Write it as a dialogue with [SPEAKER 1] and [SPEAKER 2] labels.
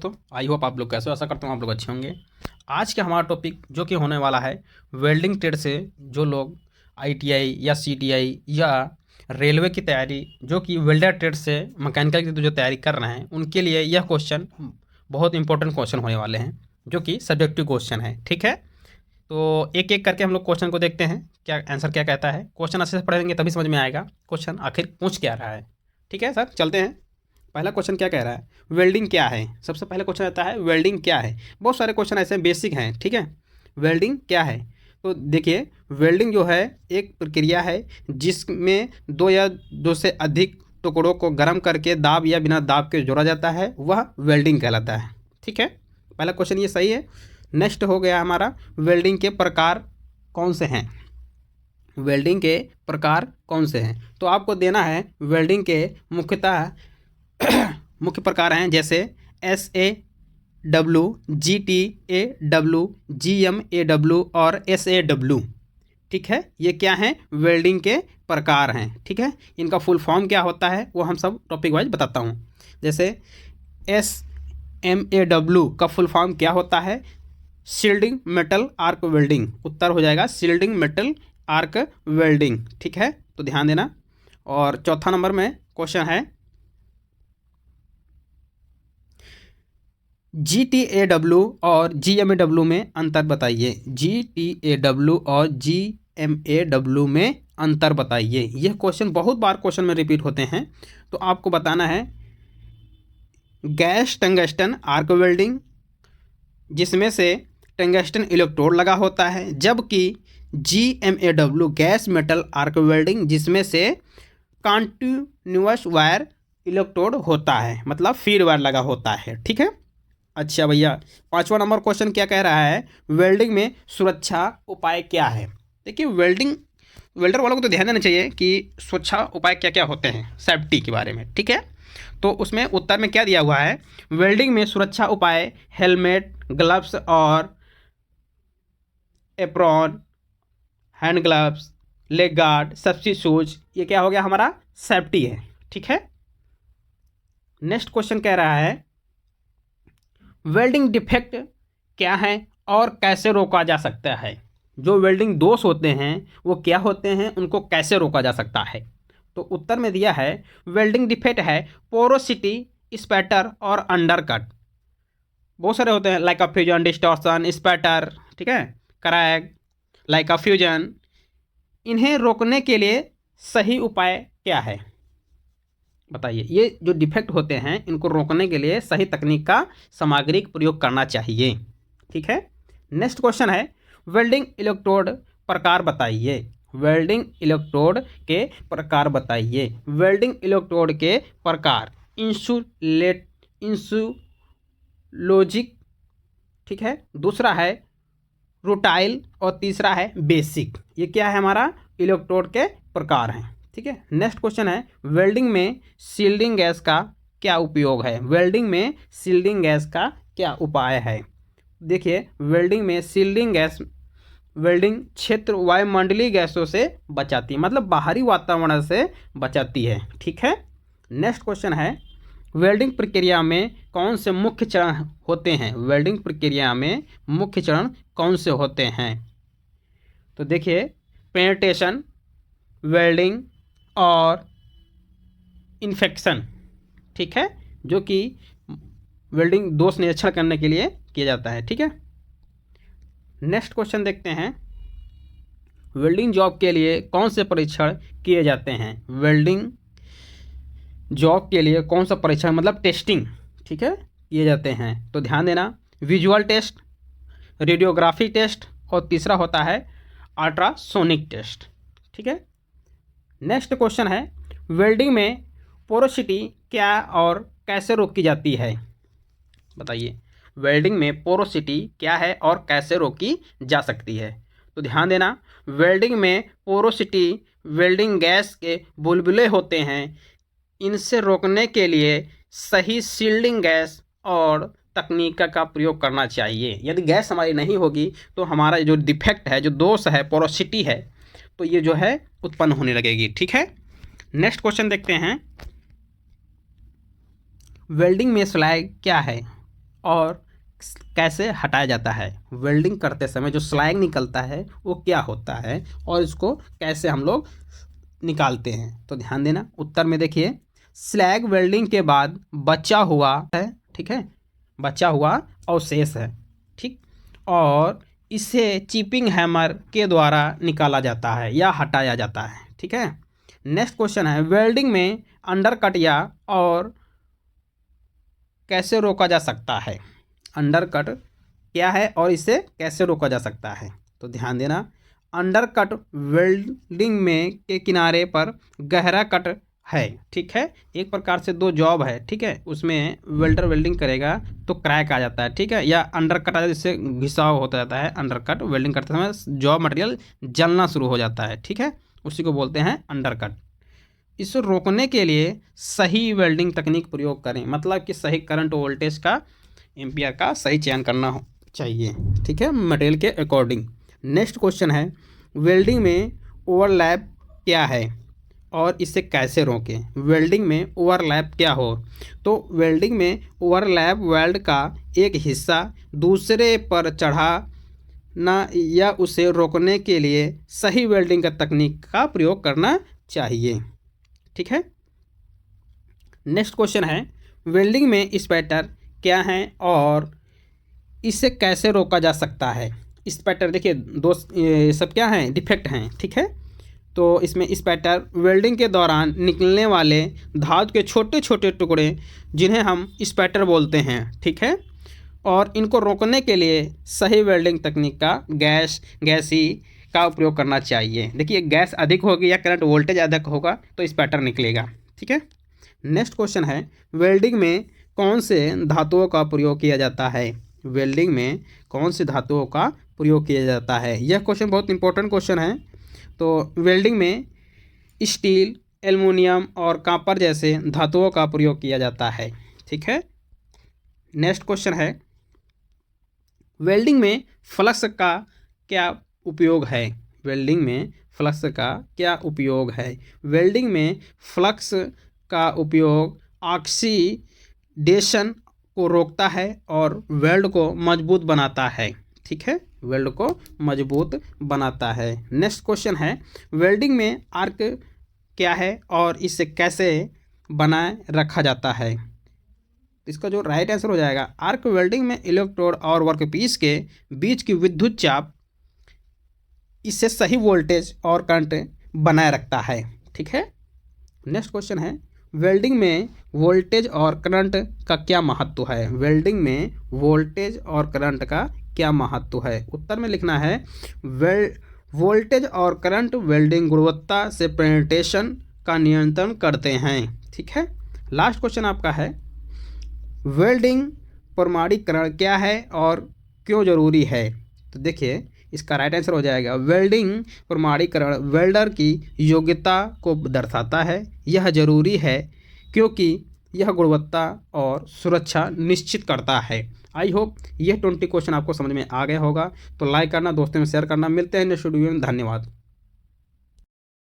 [SPEAKER 1] दोस्तों, I hope आप लोग कैसे हो। आशा करता हूँ आप लोग अच्छे होंगे। आज का हमारा टॉपिक जो कि होने वाला है वेल्डिंग ट्रेड से जो लोग आईटीआई या सीटीआई या रेलवे की तैयारी, जो कि वेल्डर ट्रेड से मैकेनिकल की जो तैयारी कर रहे हैं, उनके लिए यह क्वेश्चन बहुत इंपॉर्टेंट क्वेश्चन होने वाले हैं, जो कि सब्जेक्टिव क्वेश्चन है। ठीक है, तो एक एक करके हम लोग क्वेश्चन को देखते हैं, क्या आंसर क्या कहता है। क्वेश्चन अच्छे से पढ़ेंगे तभी समझ में आएगा क्वेश्चन आखिर पूछ क्या रहा है। ठीक है सर, चलते हैं। पहला क्वेश्चन क्या कह रहा है, वेल्डिंग क्या है। सबसे पहले क्वेश्चन आता है वेल्डिंग क्या है। बहुत सारे क्वेश्चन ऐसे बेसिक हैं। ठीक है, वेल्डिंग क्या है, तो देखिए वेल्डिंग जो है एक प्रक्रिया है जिसमें दो या दो से अधिक टुकड़ों को गर्म करके दाब या बिना दाब के जोड़ा जाता है, वह वेल्डिंग कहलाता है। ठीक है, पहला क्वेश्चन ये सही है। नेक्स्ट हो गया हमारा, वेल्डिंग के प्रकार कौन से हैं। वेल्डिंग के प्रकार कौन से हैं, तो आपको देना है वेल्डिंग के मुख्यतः मुख्य प्रकार हैं, जैसे SAW, GTAW, GMAW और SAW। ठीक है, ये क्या हैं, वेल्डिंग के प्रकार हैं। ठीक है, इनका फुल फॉर्म क्या होता है वो हम सब टॉपिक वाइज बताता हूँ। जैसे SMAW का फुल फॉर्म क्या होता है, शील्डिंग मेटल आर्क वेल्डिंग। उत्तर हो जाएगा शील्डिंग मेटल आर्क वेल्डिंग। ठीक है, तो ध्यान देना। और चौथा नंबर में क्वेश्चन है, GTAW और GMAW में अंतर बताइए। GTAW और GMAW में अंतर बताइए। यह क्वेश्चन बहुत बार क्वेश्चन में रिपीट होते हैं, तो आपको बताना है गैस टंगस्टन आर्क वेल्डिंग, जिसमें से टंगस्टन इलेक्ट्रोड लगा होता है, जबकि GMAW gas metal arc welding, जिसमें से कॉन्टिन्यूअस वायर इलेक्ट्रोड होता है, मतलब फीड वायर लगा होता है। ठीक है, अच्छा भैया, पांचवा नंबर क्वेश्चन क्या कह रहा है, वेल्डिंग में सुरक्षा उपाय क्या है। देखिए वेल्डर वालों को तो ध्यान देना चाहिए कि सुरक्षा उपाय क्या क्या होते हैं सेफ्टी के बारे में। ठीक है, तो उसमें उत्तर में क्या दिया हुआ है, वेल्डिंग में सुरक्षा उपाय हेलमेट, ग्लव्स और apron, hand gloves, leg guard, safety shoes, ये क्या हो गया हमारा सेफ्टी है। ठीक है, नेक्स्ट क्वेश्चन कह रहा है, वेल्डिंग डिफेक्ट क्या है और कैसे रोका जा सकता है। जो वेल्डिंग दोष होते हैं वो क्या होते हैं, उनको कैसे रोका जा सकता है। तो उत्तर में दिया है वेल्डिंग डिफेक्ट है पोरोसिटी, स्पैटर और अंडरकट। बहुत सारे होते हैं, like a fusion, distortion, spatter, ठीक है, क्रैक, लाइक अ फ्यूजन। इन्हें रोकने के लिए सही उपाय क्या है, बताइए। ये जो डिफेक्ट होते हैं इनको रोकने के लिए सही तकनीक का सामग्री का प्रयोग करना चाहिए। ठीक है, नेक्स्ट क्वेश्चन है, वेल्डिंग इलेक्ट्रोड प्रकार बताइए। वेल्डिंग इलेक्ट्रोड के प्रकार बताइए। वेल्डिंग इलेक्ट्रोड के प्रकार इंसुलोजिक, ठीक है, दूसरा है रूटाइल और तीसरा है बेसिक। ये क्या है, हमारा इलेक्ट्रोड के प्रकार हैं। ठीक है, नेक्स्ट क्वेश्चन है, वेल्डिंग में शील्डिंग गैस का क्या उपयोग है। वेल्डिंग में शील्डिंग गैस का क्या उपाय है। देखिए वेल्डिंग में शील्डिंग गैस वेल्डिंग क्षेत्र वायुमंडलीय गैसों से बचाती है, मतलब बाहरी वातावरण से बचाती है। ठीक है, नेक्स्ट क्वेश्चन है, वेल्डिंग प्रक्रिया में कौन से मुख्य चरण होते हैं। वेल्डिंग प्रक्रिया में मुख्य चरण कौन से होते हैं, तो देखिए पेनिट्रेशन, वेल्डिंग और इन्फेक्शन। ठीक है, जो कि वेल्डिंग दोष निरीक्षण करने के लिए किया जाता है। ठीक है, नेक्स्ट क्वेश्चन देखते हैं, वेल्डिंग जॉब के लिए कौन से परीक्षण किए जाते हैं। वेल्डिंग जॉब के लिए कौन सा परीक्षण, मतलब टेस्टिंग, ठीक है, किए जाते हैं। तो ध्यान देना, विजुअल टेस्ट, रेडियोग्राफी टेस्ट और तीसरा होता है अल्ट्रासोनिक टेस्ट। ठीक है, नेक्स्ट क्वेश्चन है, वेल्डिंग में पोरोसिटी क्या और कैसे रोकी जाती है, बताइए। वेल्डिंग में पोरोसिटी क्या है और कैसे रोकी जा सकती है। तो ध्यान देना, वेल्डिंग में पोरोसिटी वेल्डिंग गैस के बुलबुले होते हैं, इनसे रोकने के लिए सही शील्डिंग गैस और तकनीक का प्रयोग करना चाहिए। यदि गैस हमारी नहीं होगी तो हमारा जो डिफेक्ट है, जो दोष है, पोरोसिटी है, तो ये जो है उत्पन्न होने लगेगी। ठीक है, नेक्स्ट क्वेश्चन देखते हैं, वेल्डिंग में स्लैग क्या है और कैसे हटाया जाता है। वेल्डिंग करते समय जो स्लैग निकलता है वो क्या होता है और इसको कैसे हम लोग निकालते हैं। तो ध्यान देना, उत्तर में देखिए स्लैग वेल्डिंग के बाद बचा हुआ है, ठीक है, बचा हुआ अवशेष है, ठीक, और इसे चिपिंग हैमर के द्वारा निकाला जाता है या हटाया जाता है, ठीक है। नेक्स्ट क्वेश्चन है वेल्डिंग में अंडरकट या और कैसे रोका जा सकता है। अंडरकट क्या है और इसे कैसे रोका जा सकता है। तो ध्यान देना, अंडरकट वेल्डिंग में के किनारे पर गहरा कट है, ठीक है, एक प्रकार से दो जॉब है, ठीक है, उसमें वेल्डर वेल्डिंग करेगा तो क्रैक आ जाता है, ठीक है, या अंडरकट आ जाता है जिससे घिसाव होता जाता है। अंडरकट वेल्डिंग करते समय जॉब मटेरियल जलना शुरू हो जाता है, ठीक है, उसी को बोलते हैं अंडरकट। इसे रोकने के लिए सही वेल्डिंग तकनीक प्रयोग करें, मतलब कि सही करंट वोल्टेज का एम्पियर का सही चयन करना चाहिए, ठीक है, मटेरियल के अकॉर्डिंग। नेक्स्ट क्वेश्चन है वेल्डिंग में ओवरलैप क्या है और इसे कैसे रोकें। वेल्डिंग में ओवरलैप क्या हो, तो वेल्डिंग में ओवरलैप वेल्ड का एक हिस्सा दूसरे पर चढ़ा ना या उसे रोकने के लिए सही वेल्डिंग का तकनीक का प्रयोग करना चाहिए, ठीक है। नेक्स्ट क्वेश्चन है वेल्डिंग में स्पैटर क्या है और इसे कैसे रोका जा सकता है। स्पैटर देखिए दो ये सब क्या हैं, डिफेक्ट हैं, ठीक है। तो इसमें स्पैटर वेल्डिंग के दौरान निकलने वाले धातु के छोटे छोटे टुकड़े जिन्हें हम स्पैटर बोलते हैं, ठीक है, और इनको रोकने के लिए सही वेल्डिंग तकनीक का गैसी का उपयोग करना चाहिए। देखिए गैस अधिक होगी या करंट वोल्टेज अधिक होगा तो स्पैटर निकलेगा, ठीक है। नेक्स्ट क्वेश्चन है वेल्डिंग में कौन से धातुओं का प्रयोग किया जाता है। वेल्डिंग में कौन सी धातुओं का प्रयोग किया जाता है, यह क्वेश्चन बहुत इंपॉर्टेंट क्वेश्चन है। तो वेल्डिंग में स्टील, एल्युमिनियम और कॉपर जैसे धातुओं का प्रयोग किया जाता है, ठीक है। नेक्स्ट क्वेश्चन है वेल्डिंग में फ्लक्स का क्या उपयोग है। वेल्डिंग में फ्लक्स का क्या उपयोग है। वेल्डिंग में फ्लक्स का उपयोग ऑक्सीडेशन को रोकता है और वेल्ड को मजबूत बनाता है, ठीक है, वेल्ड को मजबूत बनाता है। नेक्स्ट क्वेश्चन है वेल्डिंग में आर्क क्या है और इसे कैसे बनाए रखा जाता है। इसका जो राइट आंसर हो जाएगा आर्क वेल्डिंग में इलेक्ट्रोड और वर्कपीस के बीच की विद्युत चाप इससे सही वोल्टेज और करंट बनाए रखता है, ठीक है। नेक्स्ट क्वेश्चन है वेल्डिंग में वोल्टेज और करंट का क्या महत्व है। वेल्डिंग में वोल्टेज और करंट का क्या महत्व है। उत्तर में लिखना है वोल्टेज और करंट वेल्डिंग गुणवत्ता से पेनिट्रेशन का नियंत्रण करते हैं, ठीक है। लास्ट क्वेश्चन आपका है वेल्डिंग प्रमाणीकरण क्या है और क्यों ज़रूरी है। तो देखिए इसका राइट आंसर हो जाएगा वेल्डिंग प्रमाणीकरण वेल्डर की योग्यता को दर्शाता है। यह जरूरी है क्योंकि यह गुणवत्ता और सुरक्षा निश्चित करता है। आई होप यह 20 क्वेश्चन आपको समझ में आ गया होगा। तो लाइक करना, दोस्तों में शेयर करना। मिलते हैं नेक्स्ट वीडियो में। धन्यवाद।